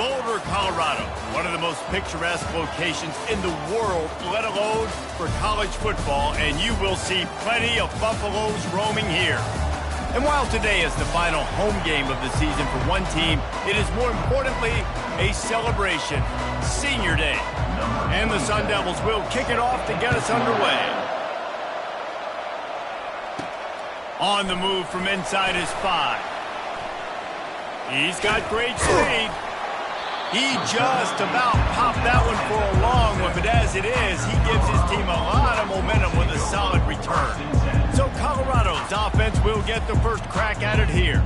Boulder, Colorado, one of the most picturesque locations in the world, let alone for college football, and you will see plenty of Buffaloes roaming here. And while today is the final home game of the season for one team, it is more importantly a celebration, Senior Day. And the Sun Devils will kick it off to get us underway. On the move from inside his 5. He's got great speed. He just about popped that one for a long one, but as it is, he gives his team a lot of momentum with a solid return. So Colorado's offense will get the first crack at it here.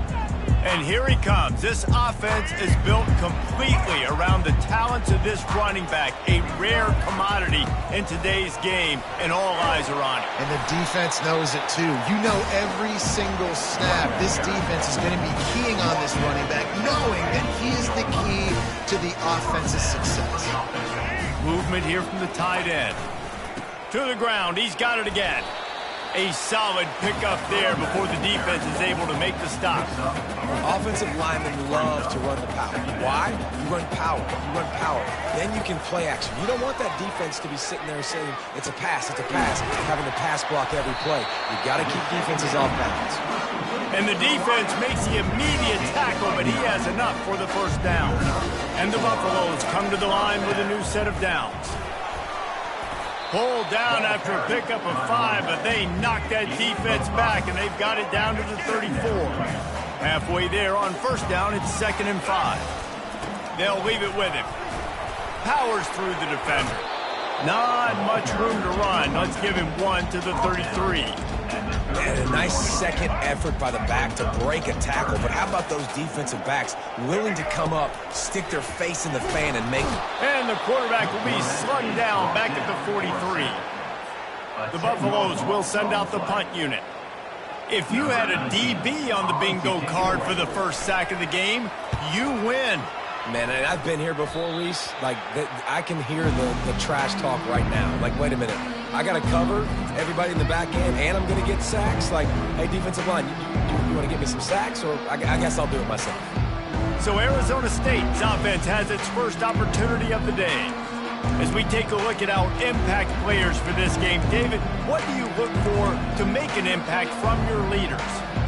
And here he comes. This offense is built completely around the talents of this running back, a rare commodity in today's game, and all eyes are on it. And the defense knows it too. You know every single snap, this defense is going to be keying on this running back, knowing that he is the key to the offense's success. Movement here from the tight end. To the ground, he's got it again. A solid pickup there before the defense is able to make the stop. Offensive linemen love to run the power. Why? You run power. You run power. Then you can play action. You don't want that defense to be sitting there saying, it's a pass, having to pass block every play. You've got to keep defenses off balance. And the defense makes the immediate tackle, but he has enough for the first down. And the Buffaloes come to the line with a new set of downs. Pulled down after a pickup of 5, but they knock that defense back, and they've got it down to the 34. Halfway there on first down, it's 2nd and 5. They'll leave it with him. Powers through the defender. Not much room to run. Let's give him 1 to the 33. And a nice second effort by the back to break a tackle. But how about those defensive backs willing to come up, stick their face in the fan, and make it? And the quarterback will be slung down back at the 43. The Buffaloes will send out the punt unit. If you had a DB on the bingo card for the first sack of the game, you win. Man, and I've been here before, Reese. Like, I can hear the trash talk right now. Like, wait a minute. I got to cover everybody in the back end, and I'm going to get sacks? Like, hey, defensive line, you want to get me some sacks? Or I guess I'll do it myself. So Arizona State's offense has its first opportunity of the day. As we take a look at our impact players for this game, David, what do you look for to make an impact from your leaders?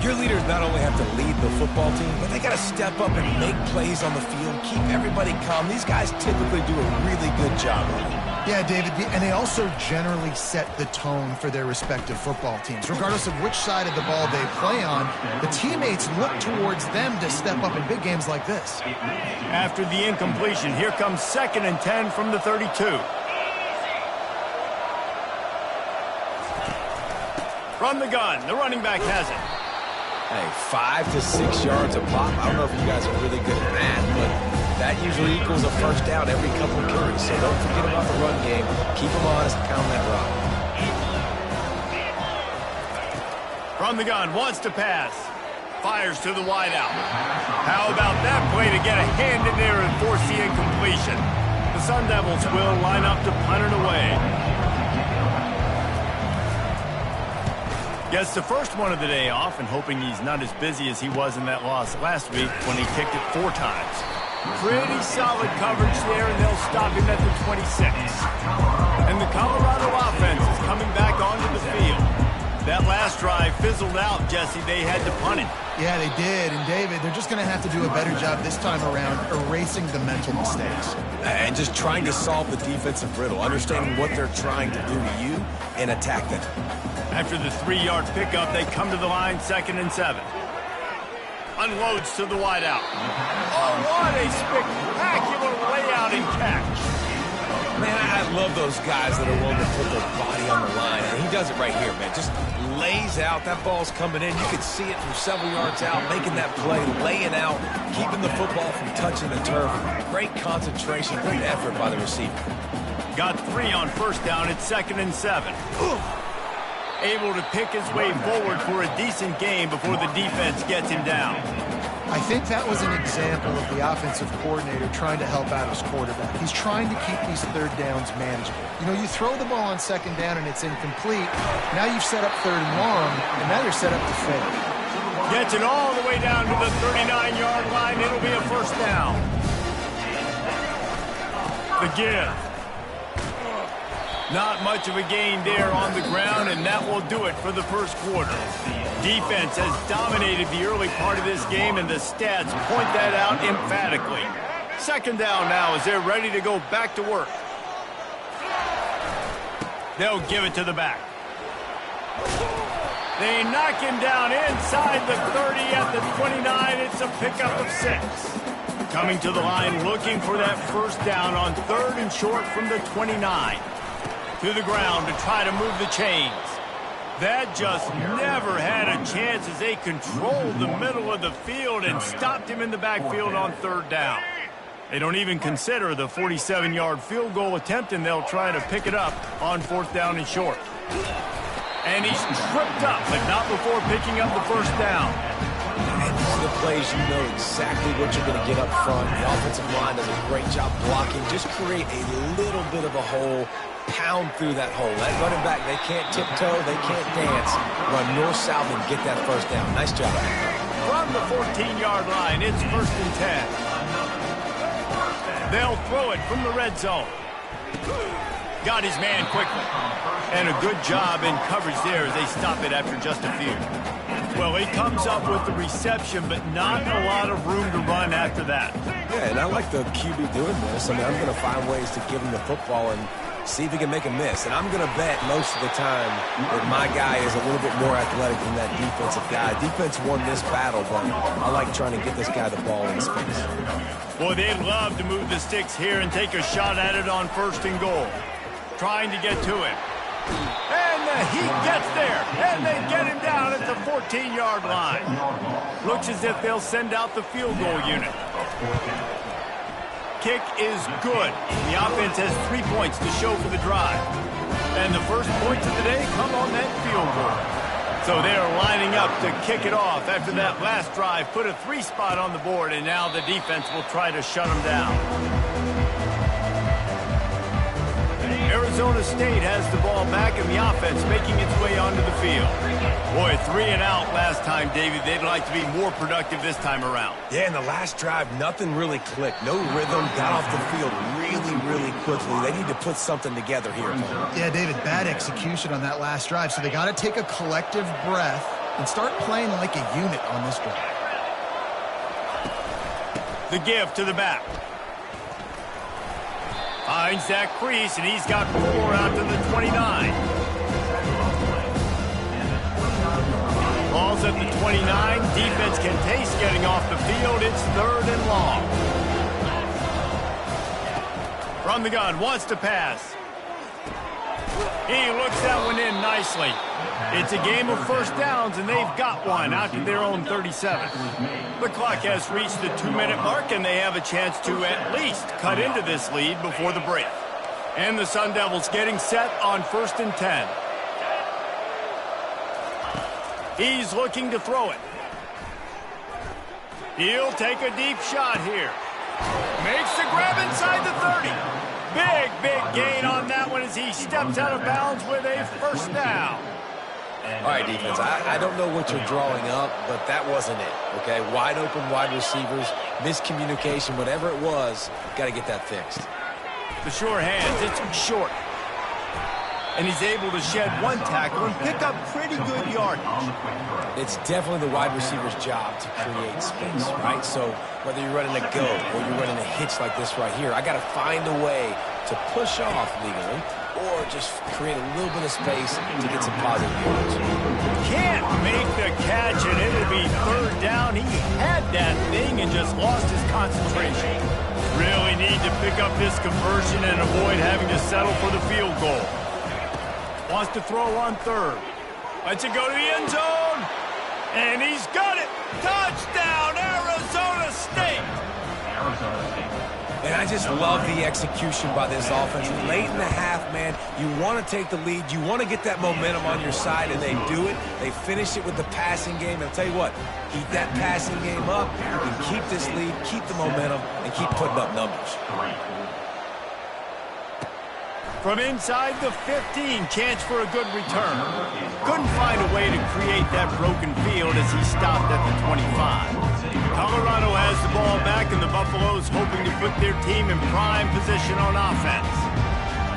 Your leaders not only have to lead the football team, but they got to step up and make plays on the field, keep everybody calm. These guys typically do a really good job of it. Yeah, David, and they also generally set the tone for their respective football teams. Regardless of which side of the ball they play on, the teammates look towards them to step up in big games like this. After the incompletion, here comes 2nd and 10 from the 32. From the gun, the running back has it. Hey, 5 to 6 yards a pop. I don't know if you guys are really good at that, but that usually equals a first down every couple of carries. So don't forget about the run game. Keep them honest and pound that rock. From the gun, wants to pass. Fires to the wideout. How about that play to get a hand in there and force the incompletion? The Sun Devils will line up to punt it away. Gets the first one of the day off and hoping he's not as busy as he was in that loss last week when he kicked it 4 times. Pretty solid coverage there, and they'll stop him at the 26. And the Colorado offense is coming back onto the field. That last drive fizzled out, Jesse. They had to punt it. Yeah, they did. And, David, they're just going to have to do a better job this time around erasing the mental mistakes. And just trying to solve the defensive riddle, understanding what they're trying to do to you and attack them. After the 3-yard pickup, they come to the line, 2nd and 7. Unloads to the wideout. Oh, what a spectacular layout and catch. Man, I love those guys that are willing to put their body on the line. And he does it right here, man. Just lays out. That ball's coming in. You can see it from several yards out, making that play, laying out, keeping the football from touching the turf. Great concentration, great effort by the receiver. Got 3 on first down. It's 2nd and 7. Able to pick his way forward for a decent game before the defense gets him down. I think that was an example of the offensive coordinator trying to help out his quarterback. He's trying to keep these 3rd downs manageable. You know, you throw the ball on 2nd down and it's incomplete. Now you've set up 3rd and long, and now you're set up to fail. Gets it all the way down to the 39-yard line. It'll be a first down. The give. Not much of a gain there on the ground, and that will do it for the first quarter. Defense has dominated the early part of this game, and the stats point that out emphatically. Second down now as they're ready to go back to work. They'll give it to the back. They knock him down inside the 30 at the 29. It's a pickup of 6. Coming to the line looking for that first down on 3rd and short from the 29. To the ground to try to move the chains. That just never had a chance as they controlled the middle of the field and stopped him in the backfield on 3rd down. They don't even consider the 47-yard field goal attempt, and they'll try to pick it up on 4th down and short. And he's tripped up, but not before picking up the first down. And these are the plays you know exactly what you're going to get up front. The offensive line does a great job blocking. Just create a little bit of a hole, pound through that hole. That running back, they can't tiptoe, they can't dance. Run north-south and get that first down. Nice job. From the 14-yard line, it's 1st and 10. They'll throw it from the red zone. Got his man quickly. And a good job in coverage there as they stop it after just a few. Well, he comes up with the reception, but not a lot of room to run after that. Yeah, and I like the QB doing this. I mean, I'm going to find ways to give him the football and see if he can make a miss. And I'm going to bet most of the time that my guy is a little bit more athletic than that defensive guy. Defense won this battle, but I like trying to get this guy the ball in space. Boy, they'd love to move the sticks here and take a shot at it on 1st and goal. Trying to get to him. And he gets there, and they get him down at the 14-yard line. Looks as if they'll send out the field goal unit. Kick is good. The offense has 3 points to show for the drive. And the first points of the day come on that field goal. So they are lining up to kick it off after that last drive. Put a 3 spot on the board, and now the defense will try to shut them down. Arizona State has the ball back, and the offense making its way onto the field. Boy, 3 and out last time, David. They'd like to be more productive this time around. Yeah, in the last drive, nothing really clicked. No rhythm, got off the field really quickly. They need to put something together here. Yeah, David, bad execution on that last drive, so they got to take a collective breath and start playing like a unit on this drive. The give to the back. Finds that crease, and he's got 4 out to the 29. Ball's at the 29. Defense can taste getting off the field. It's 3rd and long. From the gun, wants to pass. He looks that one in nicely. It's a game of first downs, and they've got one out to their own 37. The clock has reached the 2-minute mark, and they have a chance to at least cut into this lead before the break. And the Sun Devils getting set on 1st and 10. He's looking to throw it. He'll take a deep shot here. Makes the grab inside the 30. Big gain on that one as he steps out of bounds with a first down. All right, defense, I don't know what you're drawing up, but that wasn't it, okay? Wide open wide receivers, miscommunication, whatever it was, got to get that fixed. The sure hands, it's short. And he's able to shed 1 tackle and pick up pretty good yardage. It's definitely the wide receiver's job to create space, right? So whether you're running a go or you're running a hitch like this right here, I got to find a way to push off legally or just create a little bit of space to get some positive yards. Can't make the catch, and it'll be 3rd down. He had that thing and just lost his concentration. Really need to pick up this conversion and avoid having to settle for the field goal. Wants to throw on 3rd. Lets it go to the end zone. And he's got it. Touchdown, Arizona State. And I just love the execution by this offense. Late in the half, man, you want to take the lead. You want to get that momentum on your side, and they do it. They finish it with the passing game. And I'll tell you what, keep that passing game up. You can keep this lead, keep the momentum, and keep putting up numbers. From inside the 15, chance for a good return. Couldn't find a way to create that broken field as he stopped at the 25. Colorado has the ball back, and the Buffaloes hoping to put their team in prime position on offense.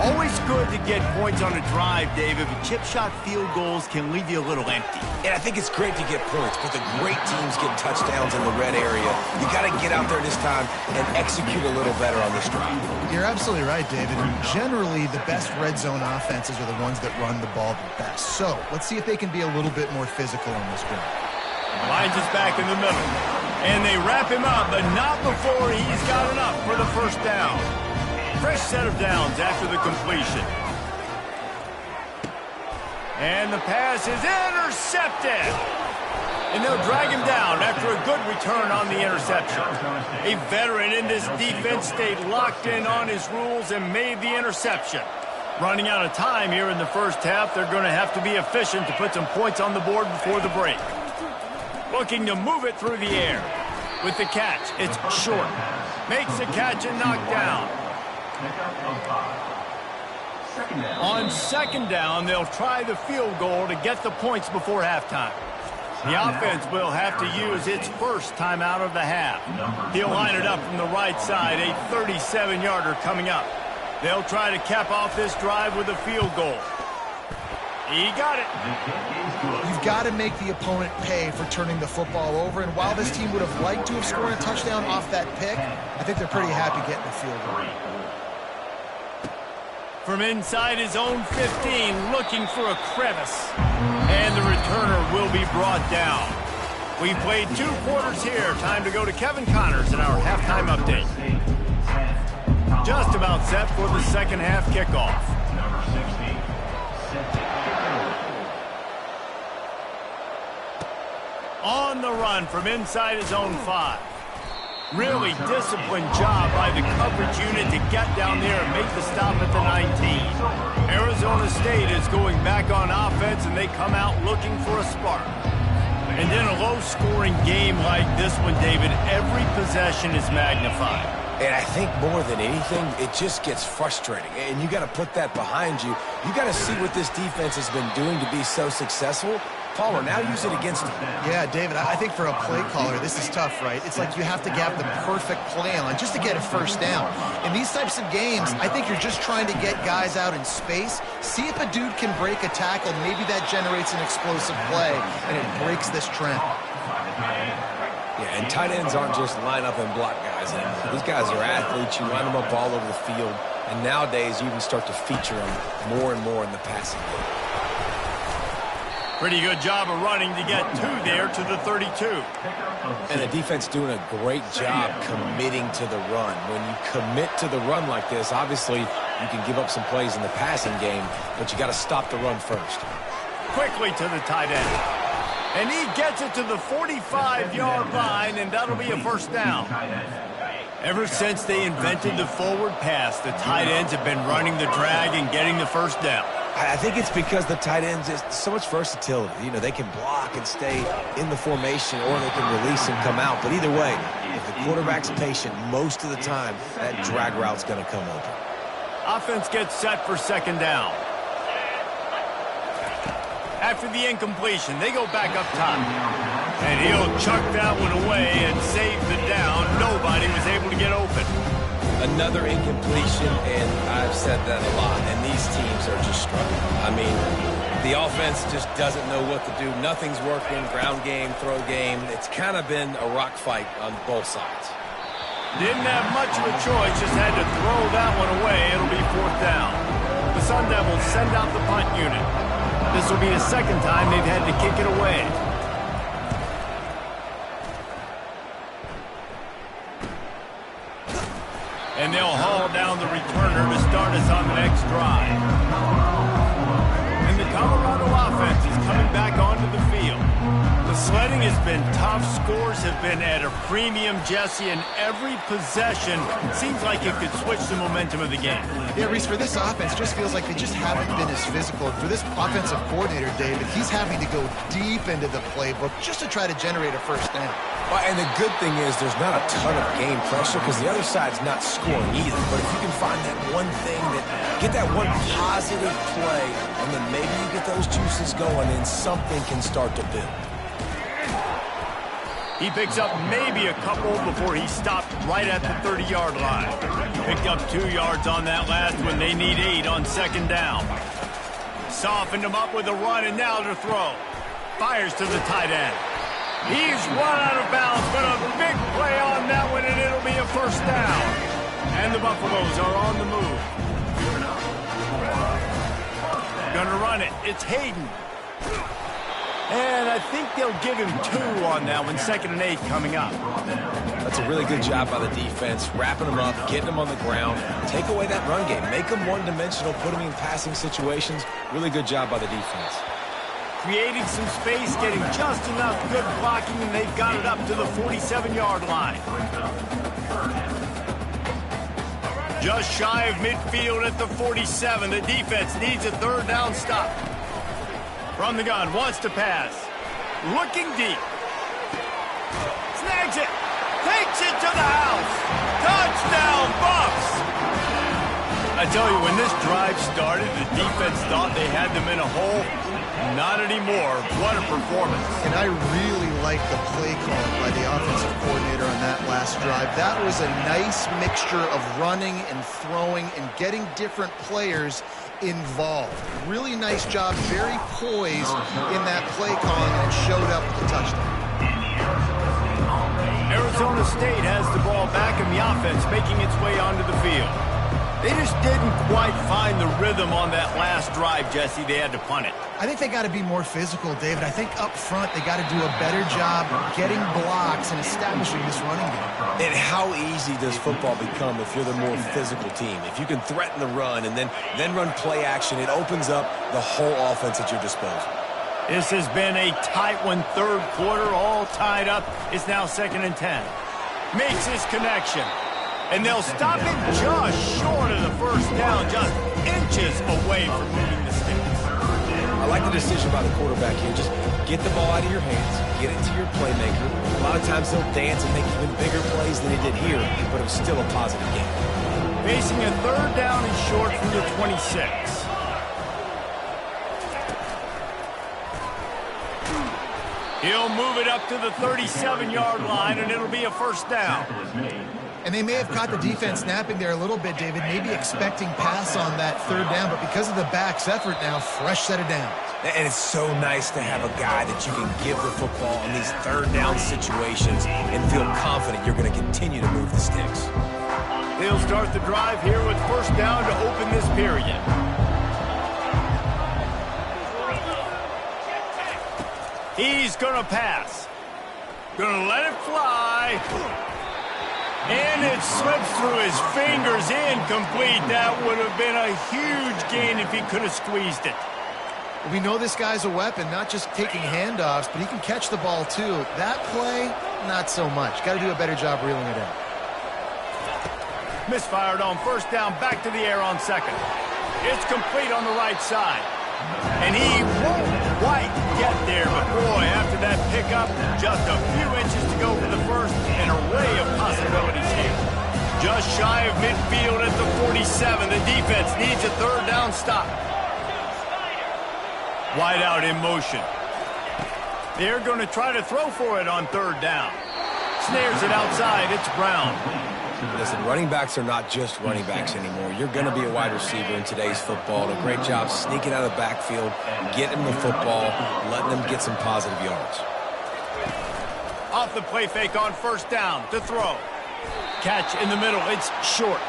Always good to get points on a drive, David, but chip shot field goals can leave you a little empty. And I think it's great to get points, but the great teams get touchdowns in the red area. You got to get out there this time and execute a little better on this drive. You're absolutely right, David. And generally, the best red zone offenses are the ones that run the ball the best. So let's see if they can be a little bit more physical on this drive. Lines is back in the middle. And they wrap him up, but not before he's got enough for the first down. Fresh set of downs after the completion. And the pass is intercepted. And they'll drag him down after a good return on the interception. A veteran in this defense stayed locked in on his rules and made the interception. Running out of time here in the first half, they're going to have to be efficient to put some points on the board before the break. Looking to move it through the air. With the catch, it's short. Makes the catch and knocked down. On second down, they'll try the field goal to get the points before halftime. The offense will have to use its first timeout of the half. He'll line it up from the right side, a 37-yarder coming up. They'll try to cap off this drive with a field goal. He got it. You've got to make the opponent pay for turning the football over, and while this team would have liked to have scored a touchdown off that pick, I think they're pretty happy getting the field goal. From inside his own 15, looking for a crevice. And the returner will be brought down. We played 2 quarters here. Time to go to Kevin Connors in our halftime update. Just about set for the second half kickoff. On the run from inside his own 5. Really disciplined job by the coverage unit to get down there and make the stop at the 19. Arizona State is going back on offense, and they come out looking for a spark. And in a low-scoring game like this one, David, every possession is magnified. And I think more than anything, it just gets frustrating. And you got to put that behind you. You got to see what this defense has been doing to be so successful. Caller, now use it against him. Yeah, David, I think for a play caller, this is tough, right? It's like you have to have the perfect play on just to get a first down. In these types of games, I think you're just trying to get guys out in space, see if a dude can break a tackle. Maybe that generates an explosive play, and it breaks this trend. Yeah, and tight ends aren't just line up and block guys anymore. These guys are athletes. You line them up all over the field, and nowadays you even start to feature them more and more in the passing game. Pretty good job of running to get there to the 32. And the defense doing a great job committing to the run. When you commit to the run like this, obviously you can give up some plays in the passing game, but you got to stop the run first. Quickly to the tight end. And he gets it to the 45-yard line, and that'll be a first down. Ever since they invented the forward pass, the tight ends have been running the drag and getting the first down. I think it's because the tight ends is so much versatility. You know, they can block and stay in the formation, or they can release and come out. But either way, if the quarterback's patient, most of the time, that drag route's going to come open. Offense gets set for second down. After the incompletion, they go back up top. And he'll chuck that one away and save the down. Nobody was able to get open. Another incompletion, and I've said that a lot, and these teams are just struggling. I mean, the offense just doesn't know what to do. Nothing's working, ground game, throw game. It's kind of been a rock fight on both sides. Didn't have much of a choice, just had to throw that one away. It'll be fourth down. The Sun Devils send out the punt unit. This will be the second time they've had to kick it away. And they'll haul down the returner to start us on the next drive. And the Colorado offense is coming back onto the field. The sledding has been tough. Scores have been at a premium, Jesse, and every possession seems like it could switch the momentum of the game. Yeah, Reese, for this offense, just feels like they just haven't been as physical. For this offensive coordinator, David, he's having to go deep into the playbook just to try to generate a first down. Well, and the good thing is there's not a ton of game pressure because the other side's not scoring either. But if you can find that one thing, get that one positive play, and then maybe you get those juices going and something can start to build. He picks up maybe a couple before he stopped right at the 30-yard line. Picked up 2 yards on that last one. They need 8 on second down. Softened him up with a run, and now to throw. Fires to the tight end. He's run out of bounds, but a big play on that one, and it'll be a first down. And the Buffaloes are on the move. Gonna run it. It's Hayden. And I think they'll give him 2 on that one. 2nd and 8 coming up. That's a really good job by the defense, wrapping them up, getting them on the ground. Take away that run game. Make them one-dimensional, put them in passing situations. Really good job by the defense. Creating some space, getting just enough good blocking, and they've got it up to the 47-yard line. Just shy of midfield at the 47. The defense needs a 3rd down stop. From the gun, wants to pass. Looking deep. Snags it. Takes it to the house. Touchdown, Buffs! I tell you, when this drive started, the defense thought they had them in a hole. Not anymore. What a performance. And I really like the play call by the offensive coordinator on that last drive. That was a nice mixture of running and throwing and getting different players involved. Really nice job, very poised in that play calling, and it showed up with the touchdown. Arizona State has the ball back in the offense, making its way onto the field. They just didn't quite find the rhythm on that last drive, Jesse. They had to punt it. I think they got to be more physical, David. I think up front they got to do a better job getting blocks and establishing this running game. And how easy does football become if you're the more physical team? If you can threaten the run and then run play action, it opens up the whole offense at your disposal. This has been a tight one, 3rd quarter, all tied up. It's now 2nd and 10. Makes his connection. And they'll stop him just short of the first down, just inches away from moving the sticks. I like the decision by the quarterback here. Just get the ball out of your hands, get it to your playmaker. A lot of times they'll dance and make even bigger plays than he did here, but it was still a positive game. Facing a 3rd down and short from the 26. He'll move it up to the 37-yard line, and it'll be a first down. And they may have caught the defense napping there a little bit, David, maybe expecting pass on that 3rd down, but because of the back's effort now, fresh set of downs. And it's so nice to have a guy that you can give the football in these 3rd down situations and feel confident you're going to continue to move the sticks. They'll start the drive here with first down to open this period. He's going to pass. Going to let it fly. And it slips through his fingers, incomplete. That would have been a huge gain if he could have squeezed it. We know this guy's a weapon, not just taking handoffs, but he can catch the ball too. That play, not so much. Got to do a better job reeling it in. Misfired on first down, back to the air on 2nd. It's complete on the right side. And he won't quite get there, but boy, after that pickup, just a few inches to go for the first, an array of possibilities here. Just shy of midfield at the 47. The defense needs a 3rd down stop. Wide out in motion. They're going to try to throw for it on 3rd down. Snares it outside. It's Brown. Listen, running backs are not just running backs anymore. You're going to be a wide receiver in today's football. A great job sneaking out of the backfield, getting the football, letting them get some positive yards. Off the play fake on first down to throw. Catch in the middle. It's short.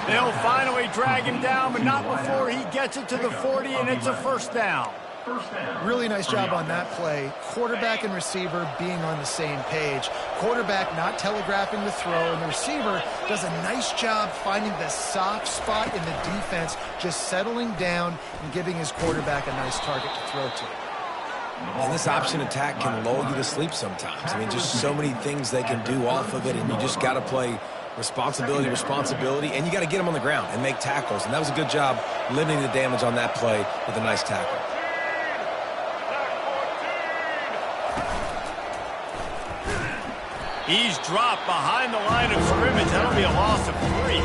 They'll finally drag him down, but not before he gets it to the 40, and it's a first down. Really nice job on that play. Quarterback and receiver being on the same page. Quarterback not telegraphing the throw, and the receiver does a nice job finding the soft spot in the defense, just settling down and giving his quarterback a nice target to throw to. And this option attack can lull you to sleep sometimes. I mean, just so many things they can do off of it, and you just got to play responsibility, and you got to get them on the ground and make tackles. And that was a good job limiting the damage on that play with a nice tackle. He's dropped behind the line of scrimmage. That'll be a loss of 3.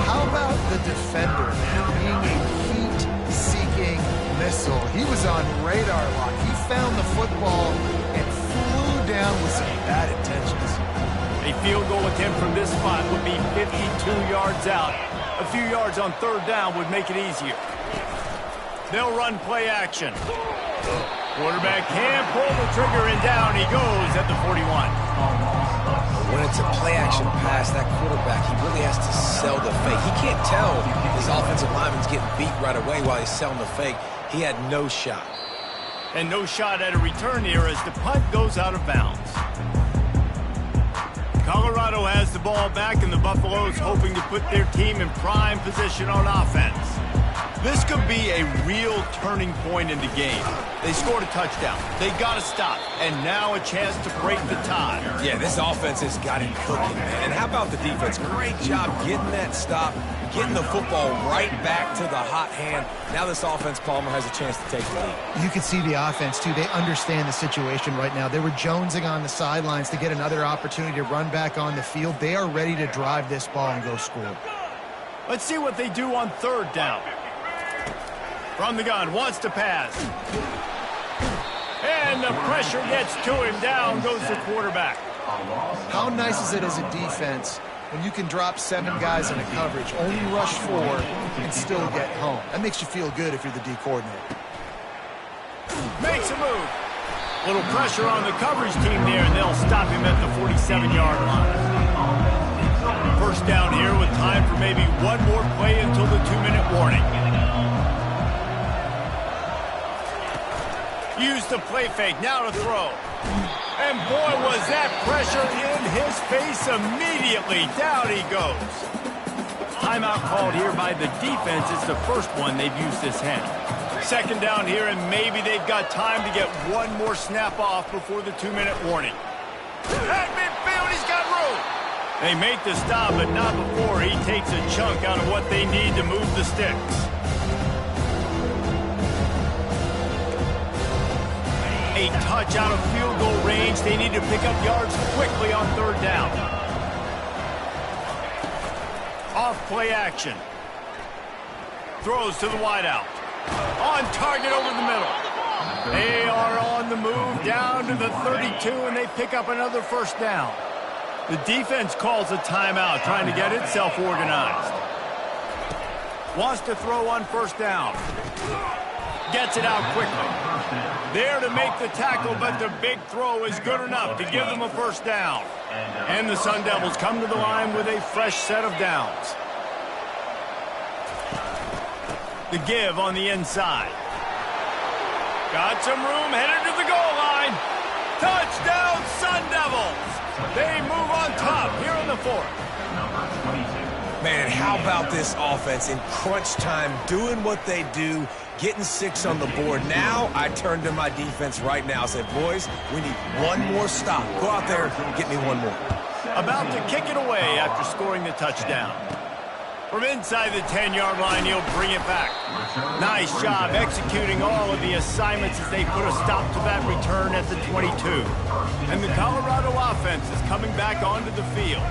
How about the defender being a missile? He was on radar lock. He found the football and flew down with some bad intentions. A field goal attempt from this spot would be 52 yards out. A few yards on third down would make it easier. They'll run play action. Quarterback can't pull the trigger, and down he goes at the 41. When it's a play-action pass, that quarterback, he really has to sell the fake. He can't tell his offensive lineman's getting beat right away while he's selling the fake. He had no shot. And no shot at a return here as the punt goes out of bounds. Colorado has the ball back, and the Buffaloes hoping to put their team in prime position on offense. This could be a real turning point in the game. They scored a touchdown. They got to stop. And now a chance to break the tie. Yeah, this offense has got it cooking, man. And how about the defense? Great job getting that stop, getting the football right back to the hot hand. Now this offense, Palmer, has a chance to take the lead. You can see the offense, too. They understand the situation right now. They were jonesing on the sidelines to get another opportunity to run back on the field. They are ready to drive this ball and go score. Let's see what they do on third down. From the gun, wants to pass. And the pressure gets to him. Down goes the quarterback. How nice is it as a defense when you can drop 7 guys in a coverage, only rush 4, and still get home? That makes you feel good if you're the D coordinator. Makes a move. Little pressure on the coverage team there, and they'll stop him at the 47-yard line. First down here with time for maybe one more play until the 2-minute warning. Use the play fake, now to throw. And boy, was that pressure in his face immediately. Down he goes. Timeout called here by the defense. It's the first one they've used this hand. Second down here, and maybe they've got time to get one more snap off before the 2-minute warning. At midfield, he's got room. They make the stop, but not before he takes a chunk out of what they need to move the sticks. A touch out of field goal range. They need to pick up yards quickly on third down. Off play action. Throws to the wideout. On target over the middle. They are on the move down to the 32, and they pick up another first down. The defense calls a timeout, trying to get itself organized. Wants to throw on first down. Gets it out quickly. There to make the tackle, but the big throw is good enough to give them a first down. And the Sun Devils come to the line with a fresh set of downs. The give on the inside. Got some room, headed to the goal line. Touchdown, Sun Devils. They move on top here in the 4th. Man, how about this offense in crunch time, doing what they do, getting 6 on the board. Now I turn to my defense right now and say, boys, we need one more stop. Go out there and get me one more. About to kick it away after scoring the touchdown. From inside the 10-yard line, he'll bring it back. Nice job executing all of the assignments as they put a stop to that return at the 22. And the Colorado offense is coming back onto the field.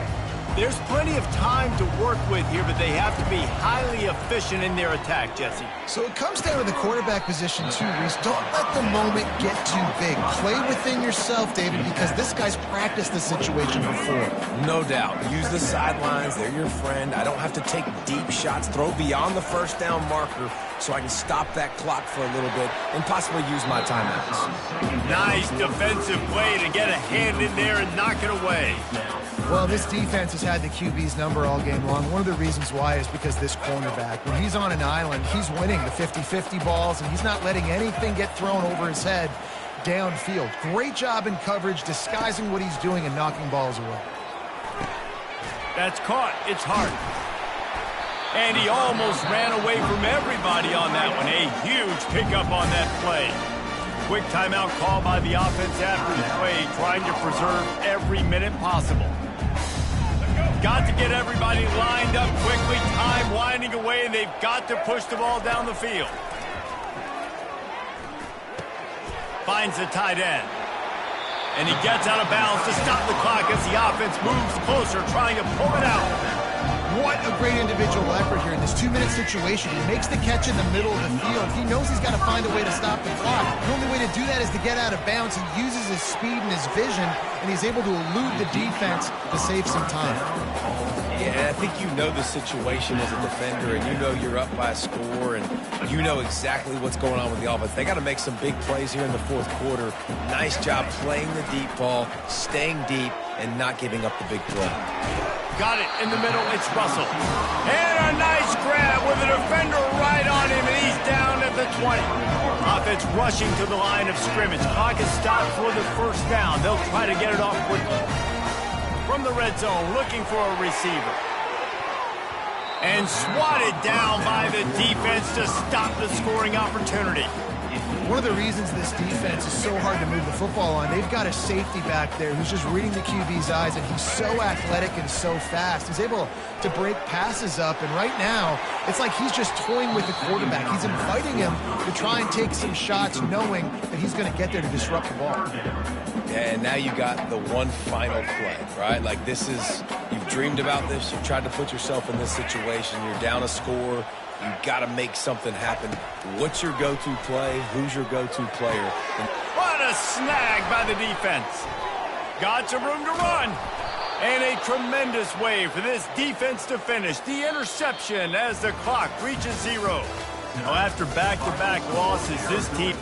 There's plenty of time to work with here, but they have to be highly efficient in their attack, Jesse. So it comes down to the quarterback position, too, Reese. Don't let the moment get too big. Play within yourself, David, because this guy's practiced the situation before. No doubt. Use the sidelines. They're your friend. I don't have to take deep shots. Throw beyond the first down marker so I can stop that clock for a little bit and possibly use my timeouts. Nice defensive play to get a hand in there and knock it away. Well, this defense has had the QB's number all game long. One of the reasons why is because this cornerback, when he's on an island, he's winning the 50-50 balls, and he's not letting anything get thrown over his head downfield. Great job in coverage, disguising what he's doing and knocking balls away. That's caught. It's hard. And he almost ran away from everybody on that one. A huge pickup on that play. Quick timeout call by the offense after the play, trying to preserve every minute possible. Got to get everybody lined up quickly, time winding away, and they've got to push the ball down the field. Finds the tight end. And he gets out of bounds to stop the clock as the offense moves closer, trying to pull it out. What a great individual effort here in this 2-minute situation. He makes the catch in the middle of the field. He knows he's got to find a way to stop the clock. The only way to do that is to get out of bounds. He uses his speed and his vision, and he's able to elude the defense to save some time. Yeah, I think you know the situation as a defender, and you know you're up by a score, and you know exactly what's going on with the offense. They got to make some big plays here in the fourth quarter. Nice job playing the deep ball, staying deep, and not giving up the big play. Got it in the middle. It's Russell. And a nice grab with a defender right on him, and he's down at the 20. Offense rushing to the line of scrimmage. Clock is stopped for the first down. They'll try to get it off quickly. From the red zone, looking for a receiver. And swatted down by the defense to stop the scoring opportunity. One of the reasons this defense is so hard to move the football on, they've got a safety back there who's just reading the QB's eyes, and he's so athletic and so fast. He's able to break passes up, and right now, it's like he's just toying with the quarterback. He's inviting him to try and take some shots, knowing that he's going to get there to disrupt the ball. Yeah, and now you got the one final play, right? Like this is, you've dreamed about this, you've tried to put yourself in this situation, you're down a score, you've got to make something happen. What's your go-to play? Who's your go-to player? What a snag by the defense. Got some room to run. And a tremendous way for this defense to finish. The interception as the clock reaches 0. Now, after back-to-back losses, this team